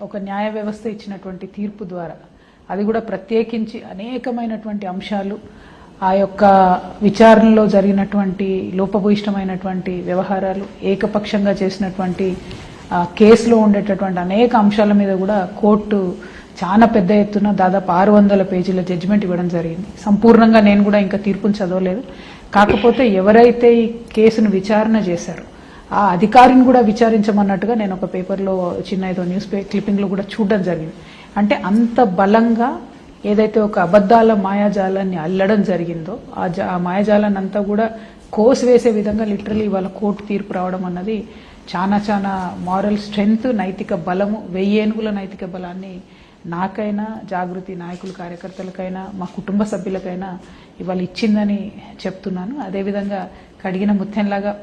ఒక న్యాయ వ్యవస్థ ఇచ్చినటువంటి తీర్పు ద్వారా, అది కూడా ప్రత్యేకించి అనేకమైనటువంటి అంశాలు, ఆ యొక్క విచారణలో జరిగినటువంటి లోపభూయిష్టమైనటువంటి వ్యవహారాలు, ఏకపక్షంగా చేసినటువంటి కేసులో ఉండేటటువంటి అనేక అంశాల మీద కూడా కోర్టు చాలా పెద్ద ఎత్తున దాదాపు 600 పేజీల జడ్జిమెంట్ ఇవ్వడం జరిగింది. సంపూర్ణంగా నేను కూడా ఇంకా తీర్పును చదవలేదు. కాకపోతే ఎవరైతే ఈ కేసును విచారణ చేశారో ఆ అధికారిని కూడా విచారించమన్నట్టుగా నేను ఒక పేపర్లో చిన్న ఏదో న్యూస్ క్లిప్పింగ్లో కూడా చూడడం జరిగింది. అంటే అంత బలంగా ఏదైతే ఒక అబద్ధాల మాయాజాలాన్ని అల్లడం జరిగిందో ఆ మాయాజాలాన్ని అంతా కూడా కోసివేసే విధంగా లిటరలీ వాళ్ళ కోర్టు తీర్పు రావడం అన్నది చాలా చాలా మారల్ స్ట్రెంగ్త్, నైతిక బలము, 1000 ఏనుగుల నైతిక బలాన్ని నాకైనా, జాగృతి నాయకులు కార్యకర్తలకైనా, మా కుటుంబ సభ్యులకైనా ఇవాళ ఇచ్చిందని చెప్తున్నాను. అదేవిధంగా కడిగిన ముత్యంలాగా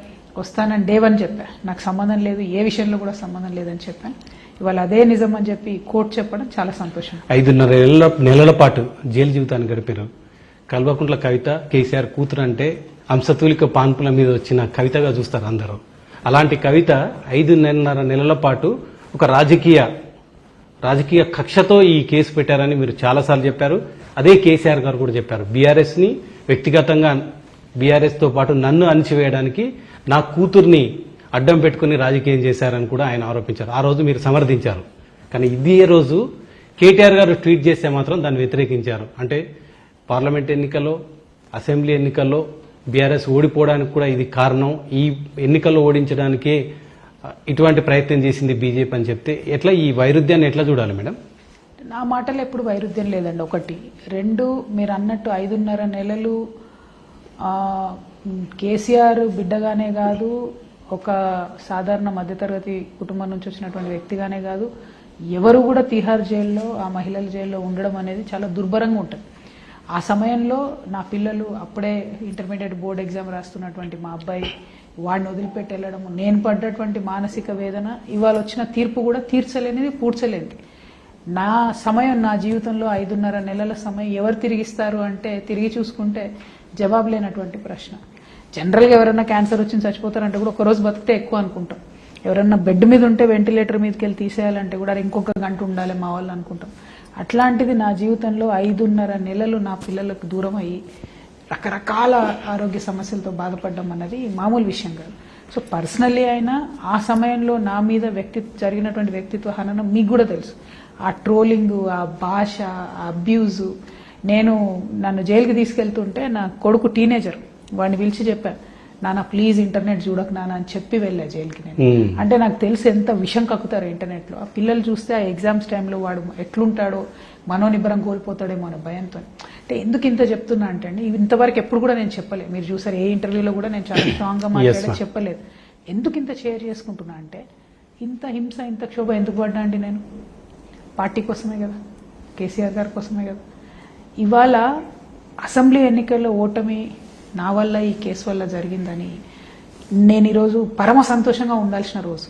వస్తానని డే 1 చెప్పా, నాకు సంబంధం లేదు, ఏ విషయంలో కూడా సంబంధం లేదని చెప్పాను. ఇవాళ అదే నిజం అని చెప్పి కోర్టు చెప్పడం చాలా సంతోషం. 5.5 నెలల పాటు జైలు జీవితాన్ని గడిపారు. కల్వకుంట్ల కవిత కేసీఆర్ కూతురు అంటే అంశతూలిక పాన్పుల మీద వచ్చిన కవితగా చూస్తారు అందరూ. అలాంటి కవిత 5.5 నెలల పాటు ఒక రాజకీయ కక్షతో ఈ కేసు పెట్టారని మీరు చాలాసార్లు చెప్పారు. అదే కేసీఆర్ గారు కూడా చెప్పారు. బీఆర్ఎస్ ని వ్యక్తిగతంగా, బీఆర్ఎస్ తో పాటు నన్ను అణిచివేయడానికి నా కూతుర్ని అడ్డం పెట్టుకుని రాజకీయం చేశారని కూడా ఆయన ఆరోపించారు. ఆ రోజు మీరు సమర్థించారు. కానీ ఇదే రోజు కేటీఆర్ గారు ట్వీట్ చేస్తే మాత్రం దాన్ని వ్యతిరేకించారు. అంటే పార్లమెంట్ ఎన్నికల్లో, అసెంబ్లీ ఎన్నికల్లో బీఆర్ఎస్ ఓడిపోవడానికి కూడా ఇది కారణం, ఈ ఎన్నికల్లో ఓడించడానికే ఇటువంటి ప్రయత్నం చేసింది బీజేపీ అని చెప్తే ఎట్లా, ఈ వైరుధ్యాన్ని ఎట్లా చూడాలి మేడం? నా మాటలో ఎప్పుడు వైరుధ్యం లేదండి. 1, 2 మీరు అన్నట్టు 5.5 నెలలు కేసీఆర్ బిడ్డగానే కాదు, ఒక సాధారణ మధ్యతరగతి కుటుంబం నుంచి వచ్చినటువంటి వ్యక్తిగానే కాదు, ఎవరు కూడా తిహార్ జైల్లో, ఆ మహిళల జైల్లో ఉండడం అనేది చాలా దుర్భరంగా ఉంటుంది. ఆ సమయంలో నా పిల్లలు అప్పుడే ఇంటర్మీడియట్ బోర్డ్ ఎగ్జామ్ రాస్తున్నటువంటి మా అబ్బాయి, వాడిని వదిలిపెట్టి వెళ్ళడము, నేను పడ్డటువంటి మానసిక వేదన, ఇవాళ వచ్చిన తీర్పు కూడా తీర్చలేనిది, పూడ్చలేనిది. నా సమయం, నా జీవితంలో 5.5 నెలల సమయం ఎవరు తిరిగిస్తారు అంటే, తిరిగి చూసుకుంటే జవాబు లేనటువంటి ప్రశ్న. జనరల్గా ఎవరైనా క్యాన్సర్ వచ్చి చచ్చిపోతారంటే కూడా ఒకరోజు బతికితే ఎక్కువ అనుకుంటాం. ఎవరన్నా బెడ్ మీద ఉంటే వెంటిలేటర్ మీదకి వెళ్ళి తీసేయాలంటే కూడా ఇంకొక గంట ఉండాలి మా వాళ్ళు అనుకుంటాం. అట్లాంటిది నా జీవితంలో 5.5 నెలలు నా పిల్లలకు దూరం అయ్యి రకరకాల ఆరోగ్య సమస్యలతో బాధపడడం అన్నది మామూలు విషయం కాదు. సో పర్సనల్లీ అయినా ఆ సమయంలో నా మీద జరిగినటువంటి వ్యక్తిత్వ హననం మీకు కూడా తెలుసు. ఆ ట్రోలింగ్, ఆ భాష, ఆ అబ్యూజు. నన్ను జైలుకి తీసుకెళ్తుంటే నా కొడుకు టీనేజర్, వాడిని పిలిచి చెప్పాను, నాన్న ప్లీజ్ ఇంటర్నెట్ చూడకు నాన్న అని చెప్పి వెళ్ళా జైలుకి నేను. అంటే నాకు తెలిసి ఎంత విషం కక్కుతారు ఇంటర్నెట్లో. ఆ పిల్లలు చూస్తే ఆ ఎగ్జామ్స్ టైంలో వాడు ఎట్లుంటాడో, మనోనిబ్బరం కోల్పోతాడేమో అనే భయంతో. అంటే ఎందుకు ఇంత చెప్తున్నా అంటే అండి, ఇంతవరకు ఎప్పుడు కూడా నేను చెప్పలేదు. మీరు చూసారు ఏ ఇంటర్వ్యూలో కూడా నేను చాలా స్ట్రాంగ్గా మాట్లాడే చెప్పలేదు. ఎందుకు ఇంత షేర్ చేసుకుంటున్నా అంటే, ఇంత హింస, ఇంత క్షోభ ఎందుకు పడ్డా అండి నేను? పార్టీ కోసమే కదా, కేసీఆర్ గారి కోసమే కదా. ఇవాళ అసెంబ్లీ ఎన్నికల్లో ఓటమి నా వల్ల, ఈ కేసు వల్ల జరిగిందని నేను ఈరోజు పరమ సంతోషంగా ఉండాల్సిన రోజు.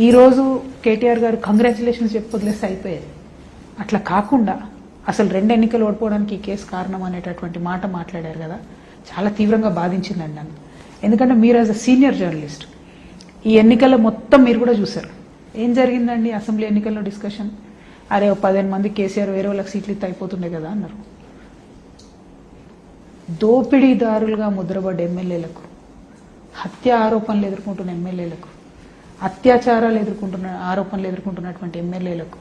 ఈరోజు కేటీఆర్ గారు కంగ్రాచులేషన్స్ చెప్పి వదిలేస్తే అయిపోయేది. అట్లా కాకుండా అసలు 2 ఎన్నికలు ఓడిపోవడానికి ఈ కేసు కారణం అనేటటువంటి మాట మాట్లాడారు కదా, చాలా తీవ్రంగా బాధించిందండి నన్ను. ఎందుకంటే మీరు యాజ్ అ సీనియర్ జర్నలిస్ట్ ఈ ఎన్నికల్లో మొత్తం మీరు కూడా చూశారు. ఏం జరిగిందండి అసెంబ్లీ ఎన్నికల్లో డిస్కషన్? అరే 15 మంది కేసీఆర్ వేరే వాళ్ళకి సీట్లు ఇస్తే అయిపోతుండే కదా అన్నారు. దోపిడీదారులుగా ముద్రపడ్డ ఎమ్మెల్యేలకు, హత్య ఆరోపణలు ఎదుర్కొంటున్న ఎమ్మెల్యేలకు, అత్యాచారాలు ఆరోపణలు ఎదుర్కొంటున్నటువంటి ఎమ్మెల్యేలకు,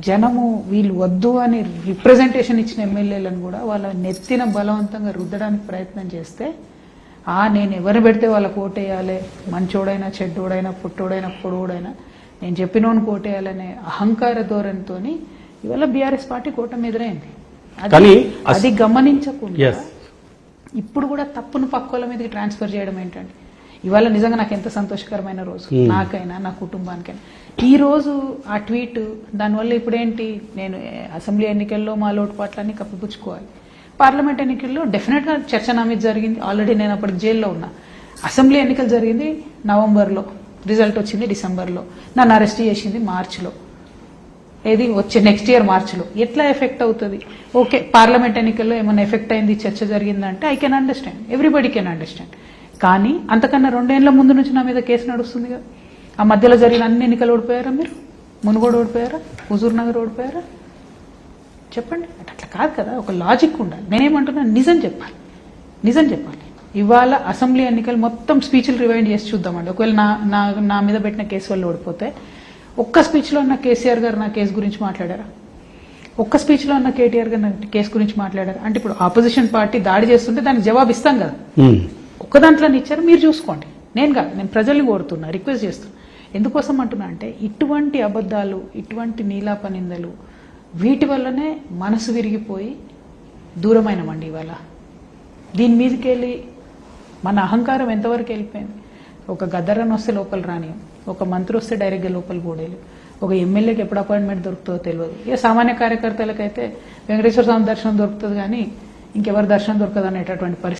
జనము వీళ్ళు వద్దు అని రిప్రజెంటేషన్ ఇచ్చిన ఎమ్మెల్యేలను కూడా వాళ్ళ నెత్తిన బలవంతంగా రుద్దడానికి ప్రయత్నం చేస్తే, నేను ఎవరిని పెడితే వాళ్ళకు ఓటేయాలి, మంచోడైనా చెడ్డోడైనా పుట్టోడైనా పొడవుడైనా నేను చెప్పినోని కోటేయాలనే అహంకార ధోరణితో ఇవాళ బీఆర్ఎస్ పార్టీ కూటమి ఎదురైంది. అది గమనించకుండా ఇప్పుడు కూడా తప్పును పక్కోల మీదకి ట్రాన్స్ఫర్ చేయడం ఏంటండి? ఇవాళ నిజంగా నాకు ఎంత సంతోషకరమైన రోజు, నాకైనా నా కుటుంబానికైనా. ఈ రోజు ఆ ట్వీట్, దానివల్ల ఇప్పుడేంటి, నేను అసెంబ్లీ ఎన్నికల్లో మా లోటుపాట్లన్నీ కప్పిపుచ్చుకోవాలి, పార్లమెంట్ ఎన్నికల్లో డెఫినెట్గా చర్చ నా మీద జరిగింది. ఆల్రెడీ నేను అప్పటికి జైల్లో ఉన్నా. అసెంబ్లీ ఎన్నికలు జరిగింది నవంబర్లో, రిజల్ట్ వచ్చింది డిసెంబర్లో, నన్ను అరెస్ట్ చేసింది మార్చిలో. ఏది వచ్చే నెక్స్ట్ ఇయర్ మార్చిలో. ఎట్లా ఎఫెక్ట్ అవుతుంది? ఓకే, పార్లమెంట్ ఎన్నికల్లో ఏమైనా ఎఫెక్ట్ అయింది, చర్చ జరిగిందంటే I can understand, everybody can understand. కానీ అంతకన్నా 2 ఏళ్ల ముందు నుంచి నా మీద కేసు నడుస్తుంది కదా. ఆ మధ్యలో జరిగిన అన్ని ఎన్నికలు ఓడిపోయారా మీరు? మునుగోడు ఓడిపోయారా? హుజూర్ నగర్ ఓడిపోయారా? చెప్పండి. అట్లా కాదు కదా, ఒక లాజిక్ ఉండాలి. నేనేమంటున్నా, నిజం చెప్పాలి, నిజం చెప్పాలి. ఇవాళ అసెంబ్లీ ఎన్నికలు మొత్తం స్పీచ్లు రివైండ్ చేసి చూద్దామండి. ఒకవేళ నా మీద పెట్టిన కేసు వల్ల ఓడిపోతే ఒక్క స్పీచ్లో ఉన్న కేసీఆర్ గారు నా కేసు గురించి మాట్లాడారా? ఒక్క స్పీచ్లో ఉన్న కేటీఆర్ గారు నా కేసు గురించి మాట్లాడారా? అంటే ఇప్పుడు ఆపోజిషన్ పార్టీ దాడి చేస్తుంటే దానికి జవాబు ఇస్తాం కదా. ఒక్క దాంట్లో ఇచ్చారు, మీరు చూసుకోండి. నేను కాదు, నేను ప్రజల్ని కోరుతున్నా, రిక్వెస్ట్ చేస్తున్నా. ఎందుకోసం అంటున్నా అంటే, ఇటువంటి అబద్ధాలు, ఇటువంటి నీలాపనిందలు, వీటి వల్లనే మనసు విరిగిపోయి దూరమైనమండి. ఇవాళ దీని మీదకి వెళ్ళి మన అహంకారం ఎంతవరకు వెళ్ళిపోయింది. ఒక గద్దరని వస్తే లోపల రానియం, ఒక మంత్రి వస్తే డైరెక్ట్గా లోపల పోడేలు, ఒక ఎమ్మెల్యేకి ఎప్పుడు అపాయింట్మెంట్ దొరుకుతుందో తెలియదు. ఇక సామాన్య కార్యకర్తలకైతే వెంకటేశ్వర స్వామి దర్శనం దొరుకుతుంది కానీ ఇంకెవరి దర్శనం దొరకదు అనేటటువంటి పరిస్థితి.